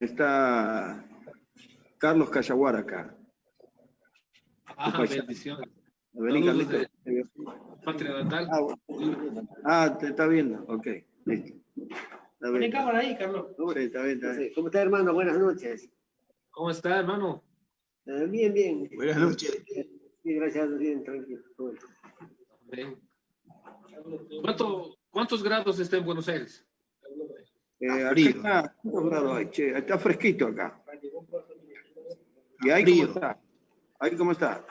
Está Carlos Cayaguar acá. Bendiciones. Vení, Carlitos. Patria natal. Te está viendo. Ok, listo. Poné cámara ahí, Carlos. Está bien. ¿Cómo está, hermano? Buenas noches. ¿Cómo está, hermano? Bien, bien. Buenas noches. Bien, gracias, bien, tranquilo. Bien. ¿Cuántos grados está en Buenos Aires? Acá ¿cuántos grados hay? Che, está fresquito acá. ¿Y ahí frío. cómo está? ¿Ahí cómo está?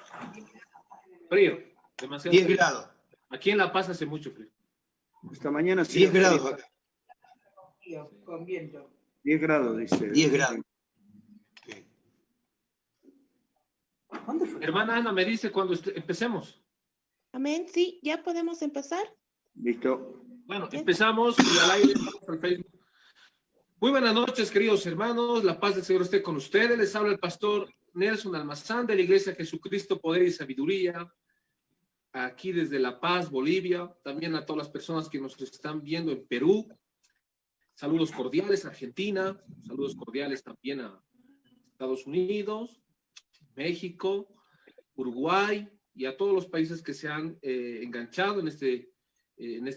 Frío. Demasiado 10 frío. grados. Aquí en La Paz hace mucho frío. Esta mañana sí. 10 grados acá. Con viento. 10 grados, dice. 10 grados. Sí. Hermana Ana me dice cuando empecemos. Amén, sí, ya podemos empezar. Listo. Bueno, empezamos y al aire vamos al Facebook. Muy buenas noches, queridos hermanos. La paz del Señor esté con ustedes. Les habla el pastor Nelson Almazán de la Iglesia Jesucristo, Poder y Sabiduría, aquí desde La Paz, Bolivia. También a todas las personas que nos están viendo en Perú. Saludos cordiales a Argentina. Saludos cordiales también a Estados Unidos, México, Uruguay y a todos los países que se han enganchado en este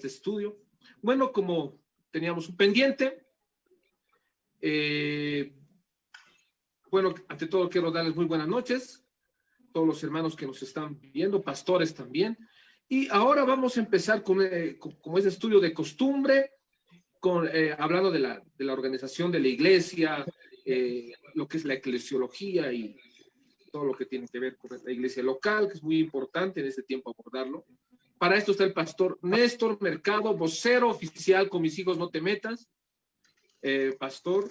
estudio. Bueno, como teníamos un pendiente, bueno, ante todo quiero darles muy buenas noches, todos los hermanos que nos están viendo, pastores también, y ahora vamos a empezar con ese estudio de costumbre, hablando de la organización de la iglesia, lo que es la eclesiología y todo lo que tiene que ver con la iglesia local, que es muy importante en este tiempo abordarlo. Para esto está el pastor Néstor Mercado, vocero oficial con Mis Hijos No Te Metas. Pastor,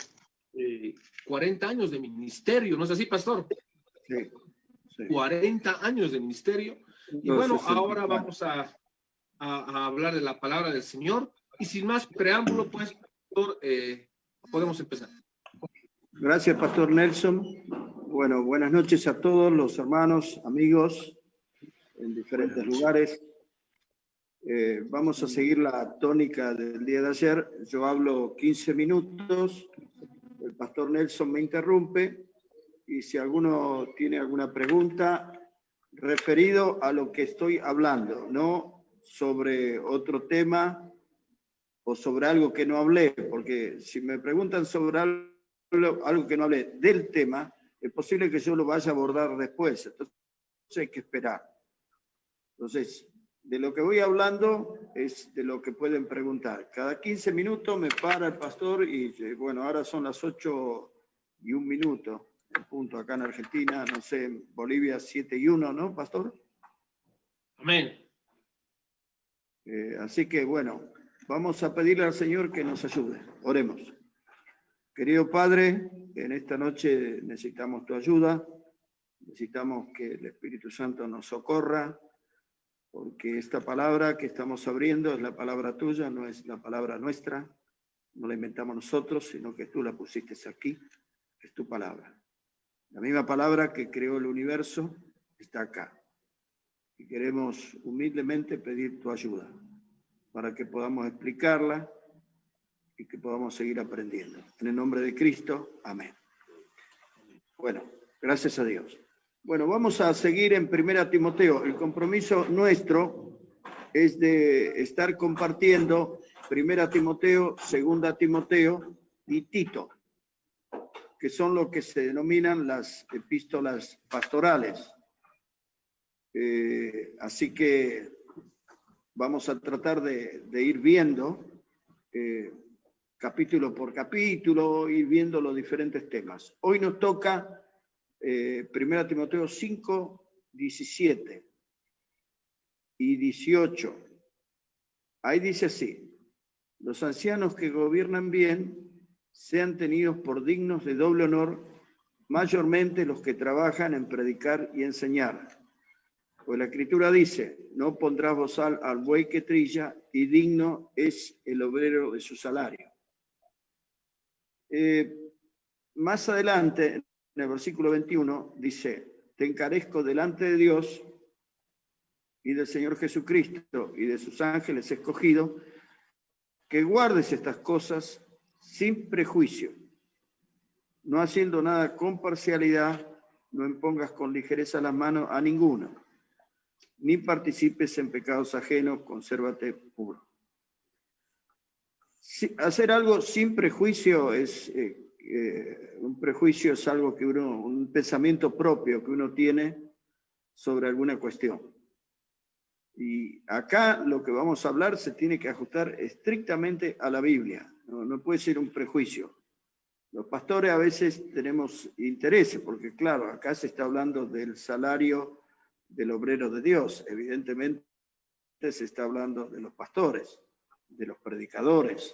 40 años de ministerio, ¿no es así, pastor? Sí. 40 años de ministerio. Y bueno, ahora vamos a hablar de la palabra del Señor. Y sin más preámbulo, pues, pastor, podemos empezar. Gracias, pastor Nelson. Bueno, buenas noches a todos los hermanos, amigos en diferentes lugares. Vamos a seguir la tónica del día de ayer. Yo hablo 15 minutos, el pastor Nelson me interrumpe y si alguno tiene alguna pregunta referido a lo que estoy hablando, no sobre otro tema o sobre algo que no hablé, porque si me preguntan sobre algo que no hablé del tema, es posible que yo lo vaya a abordar después, entonces hay que esperar. Entonces, de lo que voy hablando es de lo que pueden preguntar. Cada 15 minutos me para el pastor y, bueno, ahora son las 8:01, el punto acá en Argentina, no sé, en Bolivia 7:01, ¿no, pastor? Amén. Así que, bueno, vamos a pedirle al Señor que nos ayude. Oremos. Querido Padre, en esta noche necesitamos tu ayuda, necesitamos que el Espíritu Santo nos socorra, porque esta palabra que estamos abriendo es la palabra tuya, no es la palabra nuestra, no la inventamos nosotros, sino que tú la pusiste aquí, es tu palabra. La misma palabra que creó el universo está acá. Y queremos humildemente pedir tu ayuda para que podamos explicarla y que podamos seguir aprendiendo. En el nombre de Cristo, amén. Bueno, gracias a Dios. Bueno, vamos a seguir en 1 Timoteo. El compromiso nuestro es de estar compartiendo 1 Timoteo, 2 Timoteo y Tito, que son lo que se denominan las epístolas pastorales. Así que vamos a tratar de ir viendo capítulo por capítulo, ir viendo los diferentes temas. Hoy nos toca 1 Timoteo 5, 17 y 18. Ahí dice así: los ancianos que gobiernan bien sean tenidos por dignos de doble honor, mayormente los que trabajan en predicar y enseñar. Pues la Escritura dice: no pondrás bozal al buey que trilla, y digno es el obrero de su salario. Más adelante, en el versículo 21, dice: te encarezco delante de Dios y del Señor Jesucristo y de sus ángeles escogidos, que guardes estas cosas sin prejuicio. no haciendo nada con parcialidad, no impongas con ligereza las manos a ninguno, ni participes en pecados ajenos, consérvate puro. Hacer algo sin prejuicio es, un prejuicio es algo que un pensamiento propio que uno tiene sobre alguna cuestión. Y acá lo que vamos a hablar se tiene que ajustar estrictamente a la Biblia, no puede ser un prejuicio. Los pastores a veces tenemos intereses, porque claro, acá se está hablando del salario del obrero de Dios, evidentemente se está hablando de los pastores, de los predicadores,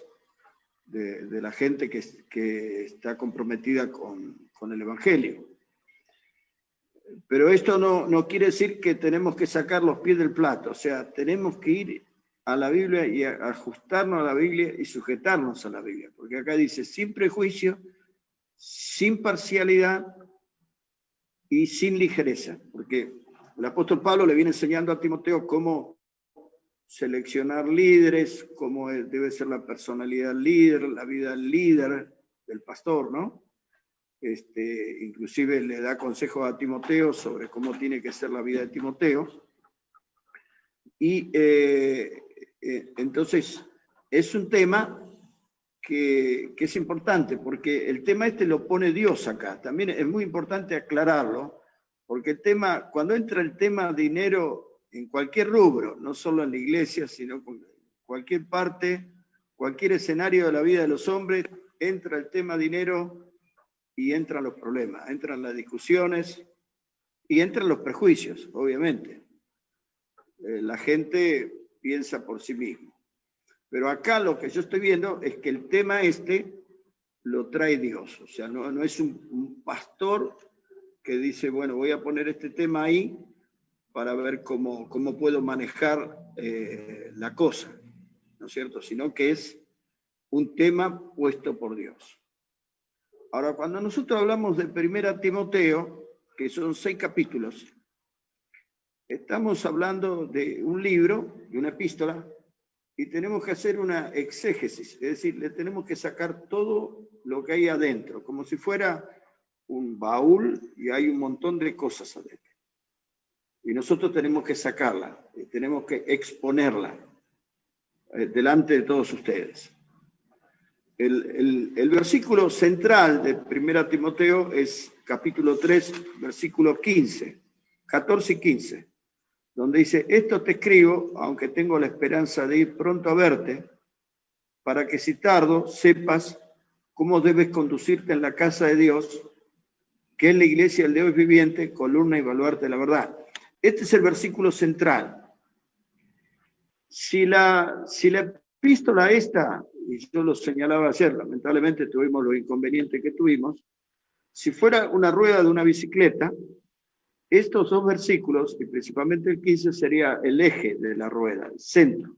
de la gente que está comprometida con el Evangelio. Pero esto no quiere decir que tenemos que sacar los pies del plato, o sea, tenemos que ir a la Biblia y ajustarnos a la Biblia y sujetarnos a la Biblia, porque acá dice sin prejuicio, sin parcialidad y sin ligereza, porque el apóstol Pablo le viene enseñando a Timoteo cómo seleccionar líderes, cómo debe ser la personalidad líder, la vida líder del pastor, ¿no? Inclusive le da consejos a Timoteo sobre cómo tiene que ser la vida de Timoteo. Y entonces es un tema que es importante, porque el tema lo pone Dios acá. También es muy importante aclararlo, porque cuando entra el tema dinero en cualquier rubro, no solo en la iglesia, sino en cualquier parte, cualquier escenario de la vida de los hombres, entra el tema dinero y entran los problemas, entran las discusiones y entran los prejuicios, obviamente. La gente piensa por sí mismo. Pero acá lo que yo estoy viendo es que el tema lo trae Dios. O sea, no es un pastor que dice, bueno, voy a poner este tema ahí para ver cómo puedo manejar la cosa, ¿no es cierto? Sino que es un tema puesto por Dios. Ahora, cuando nosotros hablamos de 1 Timoteo, que son 6 capítulos, estamos hablando de un libro, de una epístola, y tenemos que hacer una exégesis, es decir, le tenemos que sacar todo lo que hay adentro, como si fuera un baúl y hay un montón de cosas adentro. Y nosotros tenemos que sacarla, tenemos que exponerla delante de todos ustedes. El versículo central de 1 Timoteo es capítulo 3, versículo 15, 14 y 15, donde dice, esto te escribo, aunque tengo la esperanza de ir pronto a verte, para que si tardo sepas cómo debes conducirte en la casa de Dios, que es la iglesia del Dios viviente, columna y baluarte de la verdad. Este es el versículo central. Si la epístola esta, y yo lo señalaba ayer, lamentablemente tuvimos los inconvenientes que tuvimos, si fuera una rueda de una bicicleta, estos 2 versículos, y principalmente el 15, sería el eje de la rueda, el centro.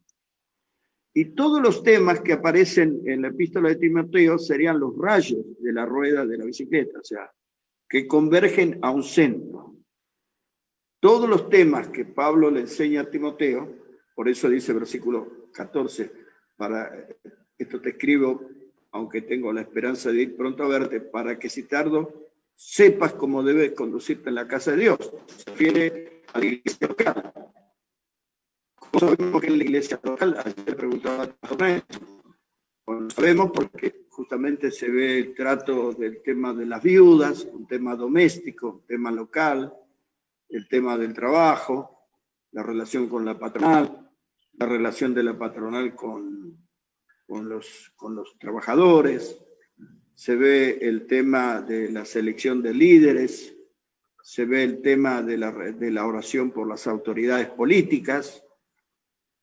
Y todos los temas que aparecen en la epístola de Timoteo serían los rayos de la rueda de la bicicleta, o sea, que convergen a un centro. Todos los temas que Pablo le enseña a Timoteo, por eso dice versículo 14, para esto te escribo, aunque tengo la esperanza de ir pronto a verte, para que si tardo, sepas cómo debes conducirte en la casa de Dios. Se refiere a la iglesia local. ¿Cómo sabemos que en la iglesia local? Ayer preguntaba al pastor Nelson. Bueno, sabemos porque justamente se ve el trato del tema de las viudas, un tema doméstico, un tema local, el tema del trabajo, la relación con la patronal, la relación de la patronal con los trabajadores, se ve el tema de la selección de líderes, se ve el tema de la oración por las autoridades políticas,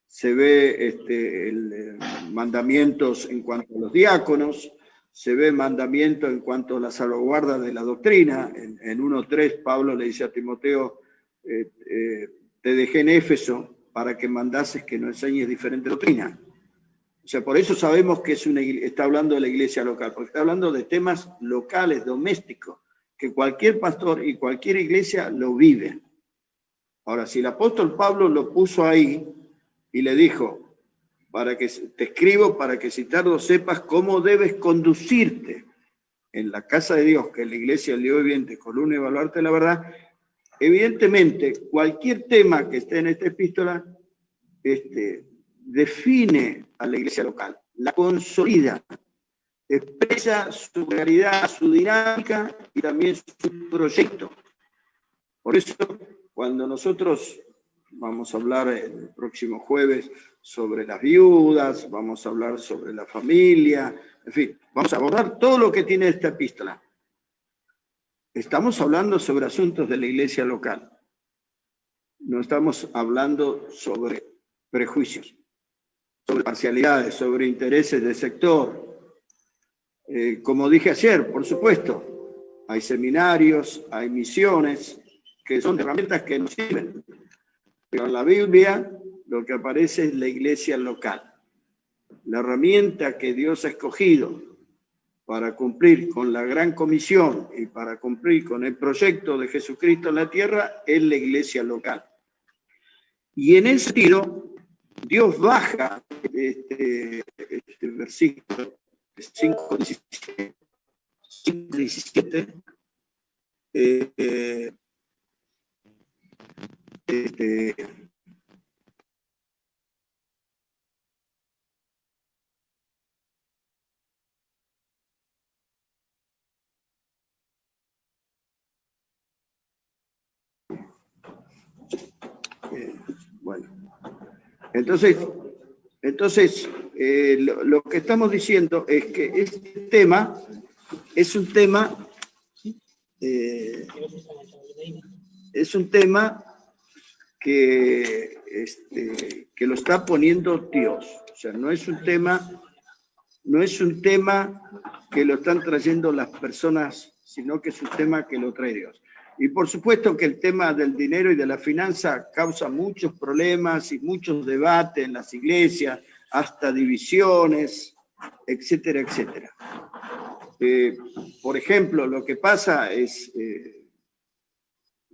se ve mandamientos en cuanto a los diáconos, se ve mandamientos en cuanto a la salvaguarda de la doctrina. En 1:3 Pablo le dice a Timoteo, te dejé en Éfeso para que mandases que no enseñes diferente doctrina. O sea, por eso sabemos que está hablando de la iglesia local, porque está hablando de temas locales, domésticos, que cualquier pastor y cualquier iglesia lo vive. Ahora, si el apóstol Pablo lo puso ahí y le dijo, te escribo para que si tardo sepas cómo debes conducirte en la casa de Dios, que es la iglesia del Dios viviente, columna y baluarte de la verdad, evidentemente cualquier tema que esté en esta epístola define a la iglesia local, la consolida, expresa su realidad, su dinámica y también su proyecto. Por eso, cuando nosotros vamos a hablar el próximo jueves sobre las viudas, vamos a hablar sobre la familia, en fin, vamos a abordar todo lo que tiene esta epístola. Estamos hablando sobre asuntos de la iglesia local. No estamos hablando sobre prejuicios, sobre parcialidades, sobre intereses de sector. Como dije ayer, por supuesto, hay seminarios, hay misiones, que son herramientas que nos sirven. Pero en la Biblia lo que aparece es la iglesia local. La herramienta que Dios ha escogido para cumplir con la gran comisión y para cumplir con el proyecto de Jesucristo en la tierra es la iglesia local. Y en ese sentido, Dios baja este versículo 5:17, bueno, entonces lo que estamos diciendo es que este tema es un tema que lo está poniendo Dios. O sea, no es un tema que lo están trayendo las personas, sino que es un tema que lo trae Dios. Y por supuesto que el tema del dinero y de la finanza causa muchos problemas y muchos debates en las iglesias, hasta divisiones, etcétera, etcétera. Por ejemplo, lo que pasa es,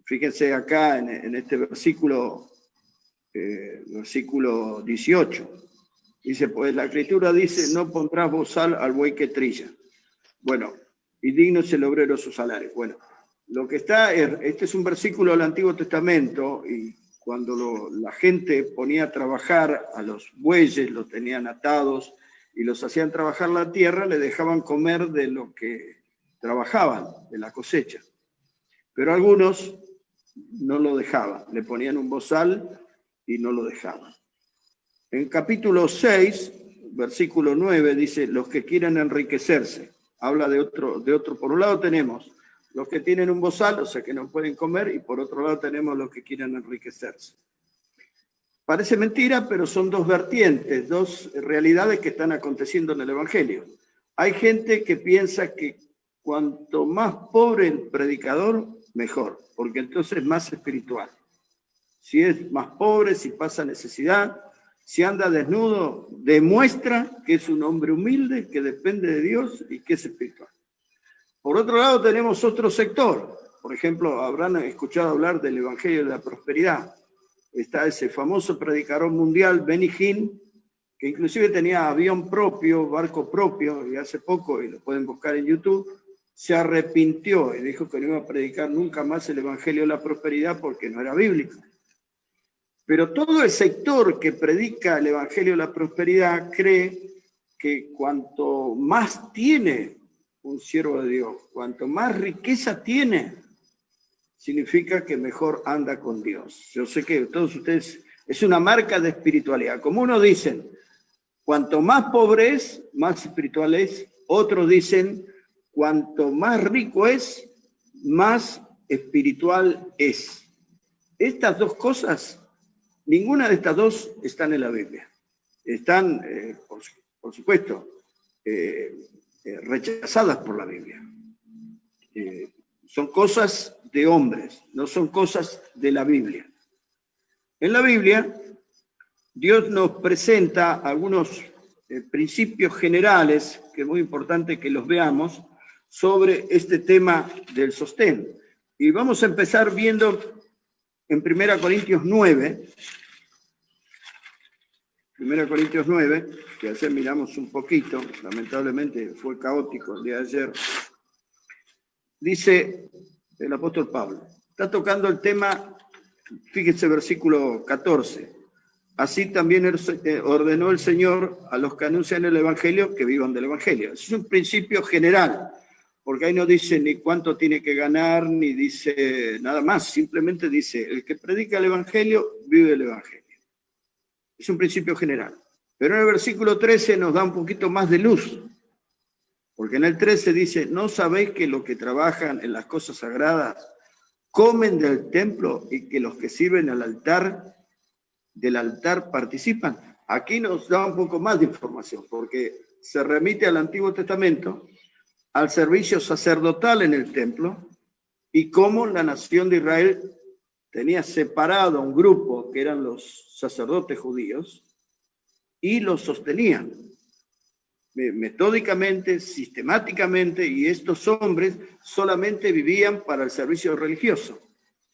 fíjense acá en este versículo 18, dice, pues la Escritura dice, no pondrás bozal al buey que trilla. Bueno, y digno es el obrero su salario. Bueno, lo que está, este es un versículo del Antiguo Testamento, y cuando la gente ponía a trabajar a los bueyes, los tenían atados y los hacían trabajar la tierra, le dejaban comer de lo que trabajaban, de la cosecha. Pero algunos no lo dejaban, le ponían un bozal y no lo dejaban. En capítulo 6, versículo 9, dice, los que quieren enriquecerse. Habla de otro. Por un lado tenemos los que tienen un bozal, o sea que no pueden comer, y por otro lado tenemos los que quieren enriquecerse. Parece mentira, pero son dos vertientes, dos realidades que están aconteciendo en el Evangelio. Hay gente que piensa que cuanto más pobre el predicador, mejor, porque entonces es más espiritual. Si es más pobre, si pasa necesidad, si anda desnudo, demuestra que es un hombre humilde, que depende de Dios y que es espiritual. Por otro lado tenemos otro sector. Por ejemplo, habrán escuchado hablar del Evangelio de la Prosperidad. Está ese famoso predicador mundial, Benny Hinn, que inclusive tenía avión propio, barco propio, y hace poco, y lo pueden buscar en YouTube, se arrepintió y dijo que no iba a predicar nunca más el Evangelio de la Prosperidad porque no era bíblico. Pero todo el sector que predica el Evangelio de la Prosperidad cree que cuanto más tiene un siervo de Dios, cuanto más riqueza tiene, significa que mejor anda con Dios. Yo sé que todos ustedes, es una marca de espiritualidad. Como unos dicen, cuanto más pobre es, más espiritual es. Otros dicen, cuanto más rico es, más espiritual es. Estas dos cosas, ninguna de estas dos están en la Biblia. Están, por supuesto, rechazadas por la Biblia. Son cosas de hombres, no son cosas de la Biblia. En la Biblia, Dios nos presenta algunos principios generales, que es muy importante que los veamos, sobre este tema del sostén. Y vamos a empezar viendo en 1 Corintios 9, 1 Corintios 9, que ayer miramos un poquito, lamentablemente fue caótico el día de ayer, dice el apóstol Pablo. Está tocando el tema, fíjese versículo 14. Así también ordenó el Señor a los que anuncian el Evangelio que vivan del Evangelio. Es un principio general, porque ahí no dice ni cuánto tiene que ganar, ni dice nada más. Simplemente dice, el que predica el Evangelio, vive el Evangelio. Es un principio general. Pero en el versículo 13 nos da un poquito más de luz. Porque en el 13 dice, ¿no sabéis que los que trabajan en las cosas sagradas comen del templo y que los que sirven del altar participan? Aquí nos da un poco más de información, porque se remite al Antiguo Testamento, al servicio sacerdotal en el templo, y cómo la nación de Israel tenía separado a un grupo que eran los sacerdotes judíos, y los sostenían metódicamente, sistemáticamente, y estos hombres solamente vivían para el servicio religioso,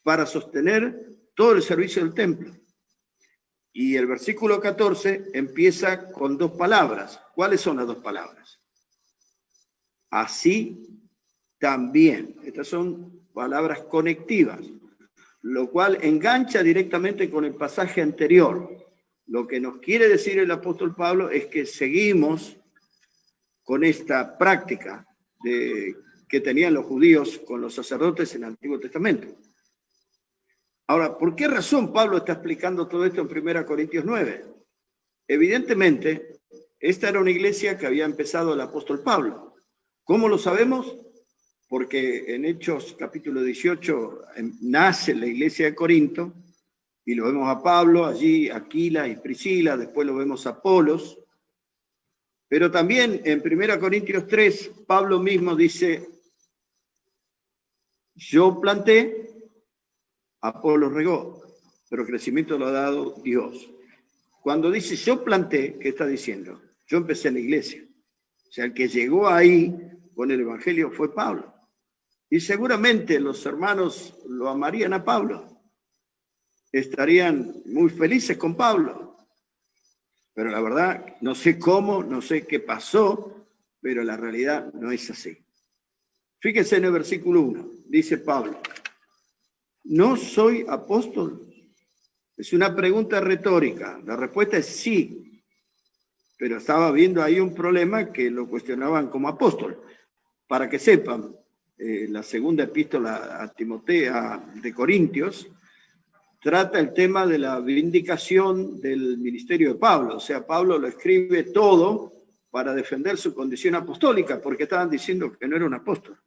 para sostener todo el servicio del templo. Y el versículo 14 empieza con dos palabras. ¿Cuáles son las dos palabras? Así también. Estas son palabras conectivas, lo cual engancha directamente con el pasaje anterior. Lo que nos quiere decir el apóstol Pablo es que seguimos con esta práctica que tenían los judíos con los sacerdotes en el Antiguo Testamento. Ahora, ¿por qué razón Pablo está explicando todo esto en 1 Corintios 9? Evidentemente, esta era una iglesia que había empezado el apóstol Pablo. ¿Cómo lo sabemos? Porque en Hechos capítulo 18 nace la iglesia de Corinto, y lo vemos a Pablo, allí Aquila y Priscila, después lo vemos a Apolos. Pero también en 1 Corintios 3, Pablo mismo dice, yo planté, Apolos regó, pero crecimiento lo ha dado Dios. Cuando dice yo planté, ¿qué está diciendo? Yo empecé en la iglesia. O sea, el que llegó ahí con el Evangelio fue Pablo. Y seguramente los hermanos lo amarían a Pablo. Estarían muy felices con Pablo. Pero la verdad, no sé cómo, no sé qué pasó, pero la realidad no es así. Fíjense en el versículo 1, dice Pablo, ¿no soy apóstol? Es una pregunta retórica. La respuesta es sí, pero estaba viendo ahí un problema que lo cuestionaban como apóstol. Para que sepan, la segunda epístola a Timoteo de Corintios trata el tema de la vindicación del ministerio de Pablo. O sea, Pablo lo escribe todo para defender su condición apostólica, porque estaban diciendo que no era un apóstol.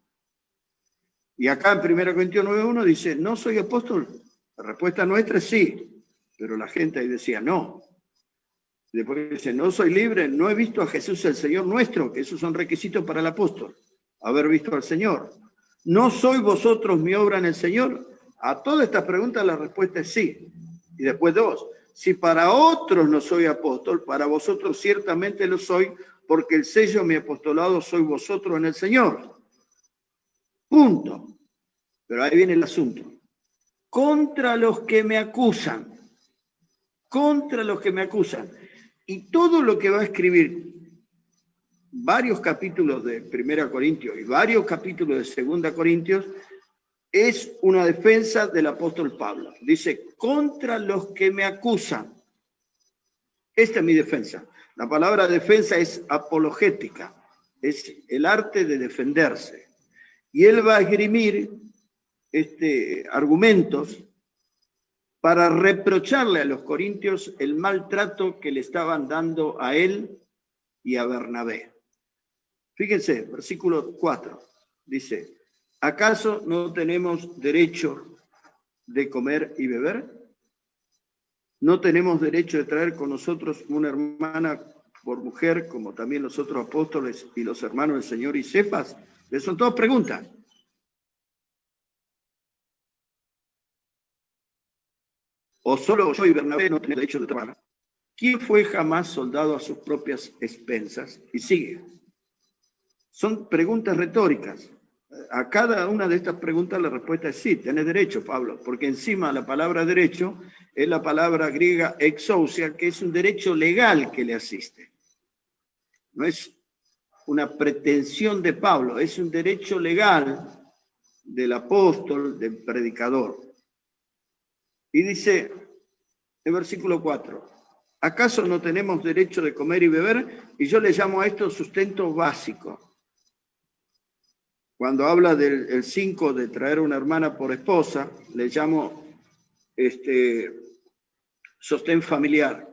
Y acá en 1 Corintios 9:1 dice, ¿no soy apóstol? La respuesta nuestra es sí, pero la gente ahí decía no. Después dice, no soy libre, no he visto a Jesús el Señor nuestro, que esos son requisitos para el apóstol, haber visto al Señor. ¿No sois vosotros mi obra en el Señor? A todas estas preguntas la respuesta es sí. Y después 2, si para otros no soy apóstol, para vosotros ciertamente lo soy, porque el sello de mi apostolado sois vosotros en el Señor. Punto. Pero ahí viene el asunto. Contra los que me acusan. Contra los que me acusan. Y todo lo que va a escribir varios capítulos de 1 Corintios y varios capítulos de 2 Corintios es una defensa del apóstol Pablo. Dice, contra los que me acusan. Esta es mi defensa. La palabra defensa es apologética. Es el arte de defenderse. Y él va a esgrimir argumentos para reprocharle a los corintios el maltrato que le estaban dando a él y a Bernabé. Fíjense, versículo 4, dice, ¿acaso no tenemos derecho de comer y beber? ¿No tenemos derecho de traer con nosotros una hermana por mujer, como también los otros apóstoles y los hermanos del Señor y Cefas? Son todas preguntas. ¿O solo yo y Bernabé no tenemos derecho de trabajar? ¿Quién fue jamás soldado a sus propias expensas? Y sigue. Son preguntas retóricas. A cada una de estas preguntas la respuesta es sí, tenés derecho, Pablo, porque encima la palabra derecho es la palabra griega exousia, que es un derecho legal que le asiste. No es una pretensión de Pablo, es un derecho legal del apóstol, del predicador. Y dice, en versículo 4, ¿acaso no tenemos derecho de comer y beber? Y yo le llamo a esto sustento básico. Cuando habla del 5 de traer una hermana por esposa, le llamo sostén familiar.